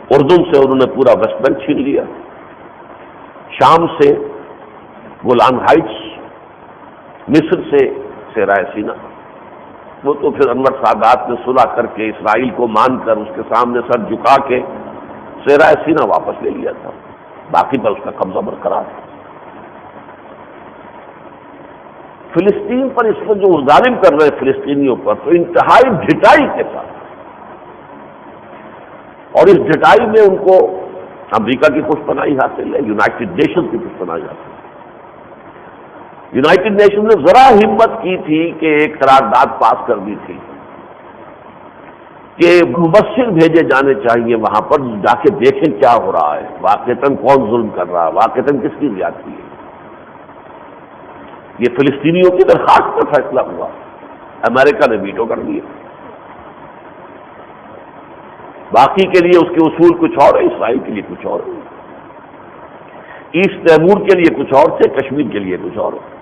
اردن سے انہوں نے پورا ویسٹ بینک چھین لیا، شام سے گولان ہائٹس، مصر سے صحرائے سینا۔ وہ تو پھر انور سادات نے صلح کر کے اسرائیل کو مان کر اس کے سامنے سر جھکا کے صحرائے سینا واپس لے لیا تھا، باقی پر اس کا قبضہ برقرار تھا۔ فلسطین پر اس وقت جو ظالم کر رہے فلسطینیوں پر تو انتہائی ڈھٹائی کے ساتھ، اور اس ڈھٹائی میں ان کو امریکہ کی کچھ پناہی حاصل ہے، یونائٹڈ نیشن کی کچھ پناہی حاصل ہے۔ یونائٹڈ نیشن نے ذرا ہمت کی تھی کہ ایک قرارداد پاس کر دی تھی کہ مبشر بھیجے جانے چاہیے وہاں پر، جا کے دیکھیں کیا ہو رہا ہے، واقعتاً کون ظلم کر رہا ہے، واقعتاً کس کی زیادتی ہے۔ یہ فلسطینیوں کی درخواست پر فیصلہ ہوا، امریکہ نے ویٹو کر دیا۔ باقی کے لیے اس کے اصول کچھ اور ہے، اسرائیل کے لیے کچھ اور ہے، ایسٹ تیمور کے لیے کچھ اور تھے، کشمیر کے لیے کچھ اور ہے۔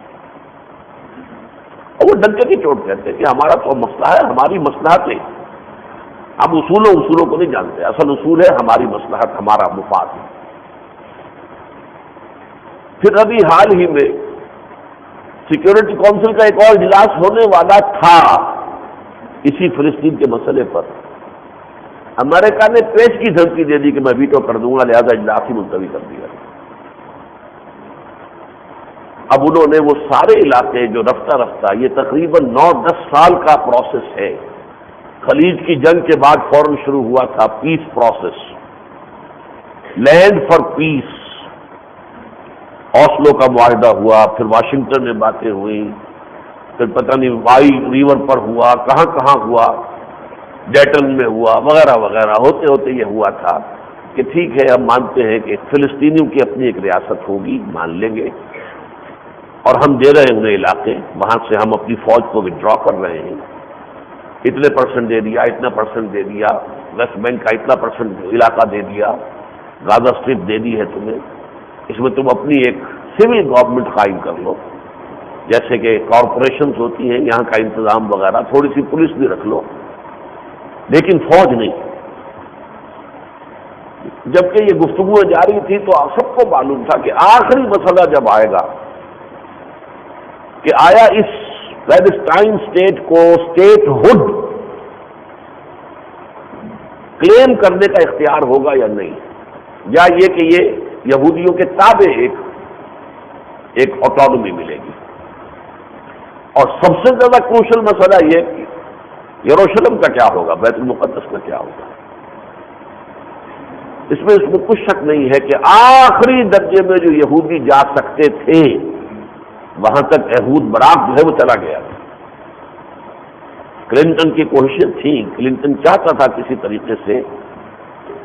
اور وہ ڈنکے کی چوٹ کہتے ہیں کہ ہمارا تو مسئلہ ہے، ہماری مصلحت ہے۔ ہم اصولوں کو نہیں جانتے، اصل اصول ہے ہماری مصلحت، ہمارا مفاد ہے۔ پھر ابھی حال ہی میں سیکورٹی کونسل کا ایک اور اجلاس ہونے والا تھا اسی فلسطین کے مسئلے پر، امریکہ نے پیش کی دھمکی دے دی کہ میں ویٹو کر دوں گا، لہذا اجلاس ہی ملتوی کر دیا۔ اب انہوں نے وہ سارے علاقے جو رفتہ رفتہ، یہ تقریباً 9-10 سال کا پروسیس ہے، خلیج کی جنگ کے بعد فوراً شروع ہوا تھا peace process, land for peace, Oslo کا معاہدہ ہوا، پھر واشنگٹن میں باتیں ہوئیں، پھر پتہ نہیں وائی ریور پر ہوا، کہاں کہاں ہوا، ڈیٹن میں ہوا، وغیرہ وغیرہ، ہوتے ہوتے یہ ہوا تھا کہ ٹھیک ہے ہم مانتے ہیں کہ فلسطینیوں کی اپنی ایک ریاست ہوگی، مان لیں گے، اور ہم دے رہے ہیں انہیں علاقے، وہاں سے ہم اپنی فوج کو وڈرا کر رہے ہیں، اتنے پرسنٹ دے دیا، اتنا پرسنٹ دے دیا، ویسٹ بینک کا اتنا پرسنٹ علاقہ دے دیا، غازہ اسٹرپ دے دی ہے تمہیں، اس میں تم اپنی ایک سول گورنمنٹ قائم کر لو، جیسے کہ کارپوریشنز ہوتی ہیں یہاں کا انتظام وغیرہ، تھوڑی سی پولیس بھی رکھ لو، لیکن فوج نہیں۔ جبکہ یہ گفتگویں جاری تھی تو سب کو معلوم تھا کہ آخری مسئلہ جب آئے گا کہ آیا اس پیلسٹائن اسٹیٹ کو اسٹیٹ ہوڈ کلیم کرنے کا اختیار ہوگا یا نہیں، یا یہ کہ یہ یہودیوں کے تابع ایک آٹونومی ملے گی۔ اور سب سے زیادہ کروشل مسئلہ یہ کہ یروشلم کا کیا ہوگا، بیت المقدس کا کیا ہوگا۔ اس میں کچھ شک نہیں ہے کہ آخری درجے میں جو یہودی جا سکتے تھے وہاں تک یہود براق جو ہے وہ چلا گیا۔ کلنٹن کی کوششیں تھیں، کلنٹن چاہتا تھا کسی طریقے سے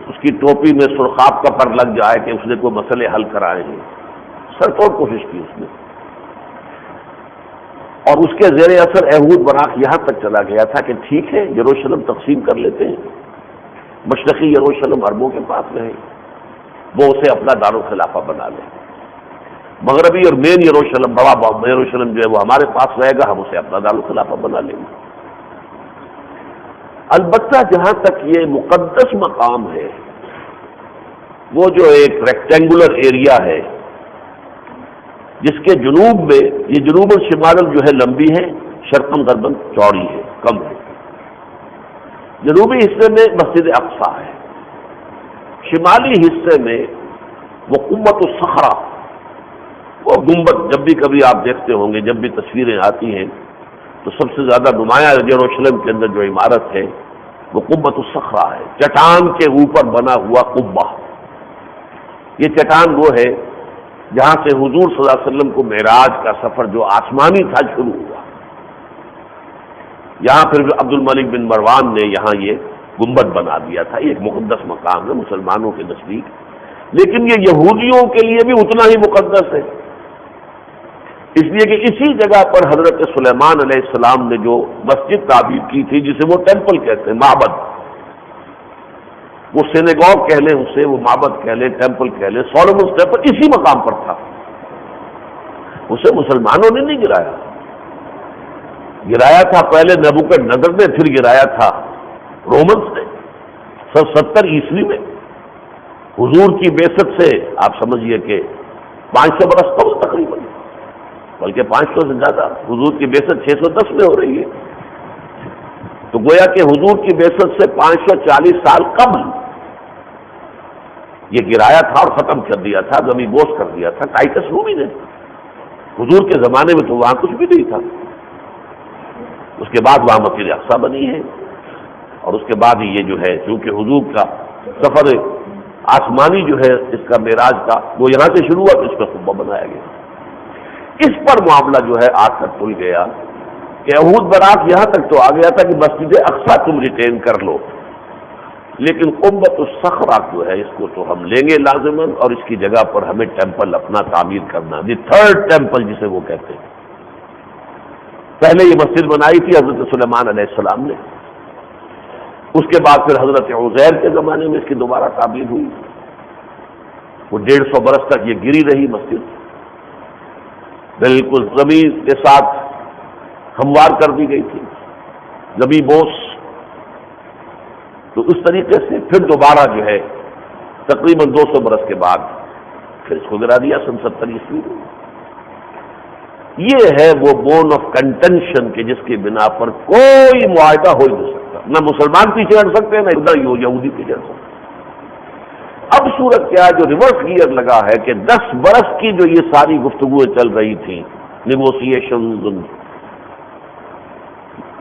اس کی ٹوپی میں سرخاب کا پر لگ جائے کہ اس نے کوئی مسئلے حل کرائے ہیں، سرتوڑ کوشش کی اس نے، اور اس کے زیر اثر یہود براق یہاں تک چلا گیا تھا کہ ٹھیک ہے یروشلم تقسیم کر لیتے ہیں، مشرقی یروشلم عربوں کے پاس رہے، وہ اسے اپنا دارالخلافہ بنا لیں، مغربی اور مین یروشلم، بڑا یروشلم جو ہے وہ ہمارے پاس رہے گا، ہم اسے اپنا دارالخلافہ بنا لیں گے۔ البتہ جہاں تک یہ مقدس مقام ہے، وہ جو ایک ریکٹینگولر ایریا ہے جس کے جنوب میں، یہ جنوب اور شمال جو ہے لمبی ہے، شرقاً غرباً چوڑی ہے، کم ہے۔ جنوبی حصے میں مسجد اقصی ہے، شمالی حصے میں وہ قمۃ الصخرہ، وہ گنبد، جب بھی کبھی آپ دیکھتے ہوں گے، جب بھی تصویریں آتی ہیں تو سب سے زیادہ نمایاں یروشلم کے اندر جو عمارت ہے وہ قمۃ الصخرہ ہے، چٹان کے اوپر بنا ہوا قبہ۔ یہ چٹان وہ ہے جہاں سے حضور صلی اللہ علیہ وسلم کو معراج کا سفر جو آسمانی تھا شروع ہوا۔ یہاں پھر عبد الملک بن مروان نے یہاں یہ گنبد بنا دیا تھا، یہ ایک مقدس مقام ہے مسلمانوں کے نزدیک، لیکن یہ یہودیوں کے لیے بھی اتنا ہی مقدس ہے، اس لیے کہ اسی جگہ پر حضرت سلیمان علیہ السلام نے جو مسجد تعبیر کی تھی جسے وہ ٹیمپل کہتے ہیں، معبد، وہ سینیگوگ کہہ لیں اسے، وہ معبد کہہ لیں، ٹیمپل کہہ لیں، سولومنز ٹیمپل اسی مقام پر تھا، اسے مسلمانوں نے نہیں گرایا، گرایا تھا پہلے نبوکڈ نظر نے، پھر گرایا تھا رومنز نے 70 عیسوی میں، حضور کی بعثت سے آپ سمجھیے کہ 500 برس قبل تقریباً، بلکہ 500 سے زیادہ، حضور کی بعثت 610 میں ہو رہی ہے، تو گویا کہ حضور کی بعثت سے 540 سال قبل یہ گرایا تھا اور ختم کر دیا تھا، زمین بوس کر دیا تھا ٹائٹس رومی نے۔ حضور کے زمانے میں تو وہاں کچھ بھی نہیں تھا، اس کے بعد وہاں مسجد اقصی بنی ہے، اور اس کے بعد یہ جو ہے چونکہ حضور کا سفر آسمانی جو ہے اس کا معراج کا وہ یہاں سے شروع ہوا تو اس کا خطبہ بنایا گیا۔ اس پر معاملہ جو ہے آ کر تل گیا کہ عہود برات یہاں تک تو آ گیا تھا کہ مسجد اقصی تم ریٹین کر لو، لیکن قبۃ الصخرہ جو ہے اس کو تو ہم لیں گے لازماً، اور اس کی جگہ پر ہمیں ٹیمپل اپنا تعمیر کرنا، دی تھرڈ ٹیمپل جسے وہ کہتے ہیں۔ پہلے یہ مسجد بنائی تھی حضرت سلیمان علیہ السلام نے، اس کے بعد پھر حضرت عزیر کے زمانے میں اس کی دوبارہ تعمیر ہوئی، وہ 150 برس تک یہ گری رہی مسجد، بالکل زمین کے ساتھ ہموار کر دی گئی تھی، زمین بوس۔ تو اس طریقے سے پھر دوبارہ جو ہے تقریباً 200 برس کے بعد پھر اس کو گرا دیا 70 عیسوی میں۔ یہ ہے وہ بون آف کنٹینشن کہ جس کی بنا پر کوئی معاہدہ ہو ہی نہیں سکتا، نہ مسلمان پیچھے ہٹ سکتے ہیں نہ یہودی پیچھے ہٹ سکتے۔ اب صورت کیا جو ریورس گیئر لگا ہے کہ 10 برس کی جو یہ ساری گفتگویں چل رہی تھیں، نیگوسیشن،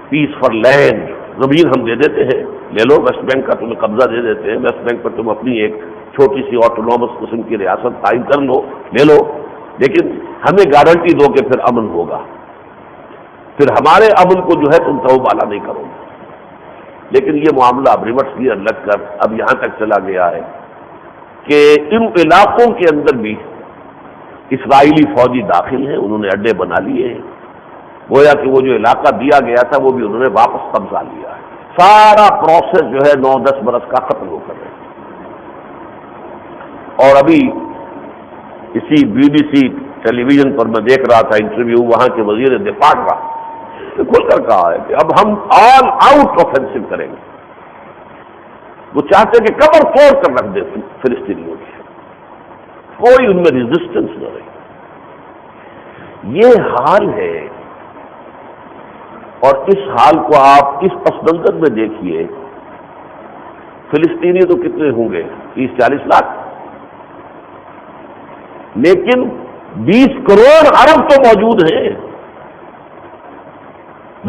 پیس فار لینڈ، زمین ہم دے دیتے ہیں، لے لو، ویسٹ بینک کا تمہیں قبضہ دے دیتے ہیں، ویسٹ بینک پر تم اپنی ایک چھوٹی سی آٹونومس قسم کی ریاست قائم کر لو، لے لو، لیکن ہمیں گارنٹی دو کہ پھر امن ہوگا، پھر ہمارے امن کو جو ہے تم تو بالا نہیں کرو گے۔ لیکن یہ معاملہ اب ریورس گیئر لگ کر اب یہاں تک چلا گیا ہے کہ ان علاقوں کے اندر بھی اسرائیلی فوجی داخل ہیں، انہوں نے اڈے بنا لیے ہیں، گویا کہ وہ جو علاقہ دیا گیا تھا وہ بھی انہوں نے واپس قبضہ لیا ہے۔ سارا پروسیس جو ہے 9-10 برس کا ختم ہو کر ہے۔ اور ابھی اسی BBC ٹیلی ویژن پر میں دیکھ رہا تھا انٹرویو، وہاں کے وزیر دفاع کا کھل کر کہا ہے کہ اب ہم آل آؤٹ آفینسو کریں گے، وہ چاہتے ہیں کہ کمر توڑ کر رکھ دیں فلسطینیوں کی، کوئی ان میں ریزسٹنس نہ رہے۔ یہ حال ہے، اور اس حال کو آپ اس پس منظر میں دیکھیے، فلسطینی تو کتنے ہوں گے، 30-40 لاکھ، لیکن 20 کروڑ عرب تو موجود ہیں،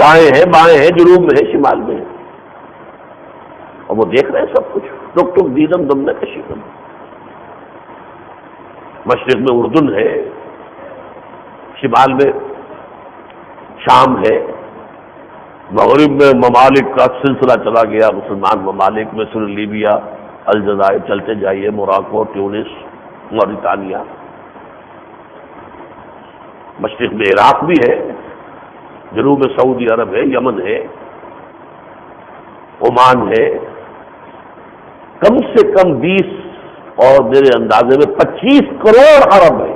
دائیں ہیں بائیں ہیں، جنوب میں ہے شمال میں ہے، اور وہ دیکھ رہے ہیں سب کچھ، ٹک ٹک دیدم دم میں کشیدم۔ مشرق میں اردن ہے، شمال میں شام ہے، مغرب میں ممالک کا سلسلہ چلا گیا، مسلمان ممالک میں سر لیبیا، الجزائر، چلتے جائیے، موراکو، ٹیونس، موریتانیہ، مشرق میں عراق بھی ہے، جنوب میں سعودی عرب ہے، یمن ہے، عمان ہے، کم سے کم 20 اور میرے اندازے میں 25 کروڑ عرب ہے،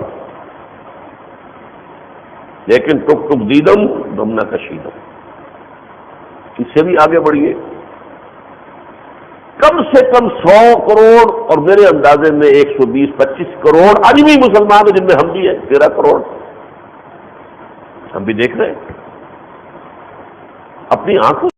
لیکن ٹک ٹک دیدم دم نہ کشیدم۔ اس سے بھی آگے بڑھیے، کم سے کم 100 کروڑ اور میرے اندازے میں 120-25 کروڑ عالمی مسلمان ہیں، جن میں ہم بھی ہیں 13 کروڑ، ہم بھی دیکھ رہے ہیں اپنی آنکھوں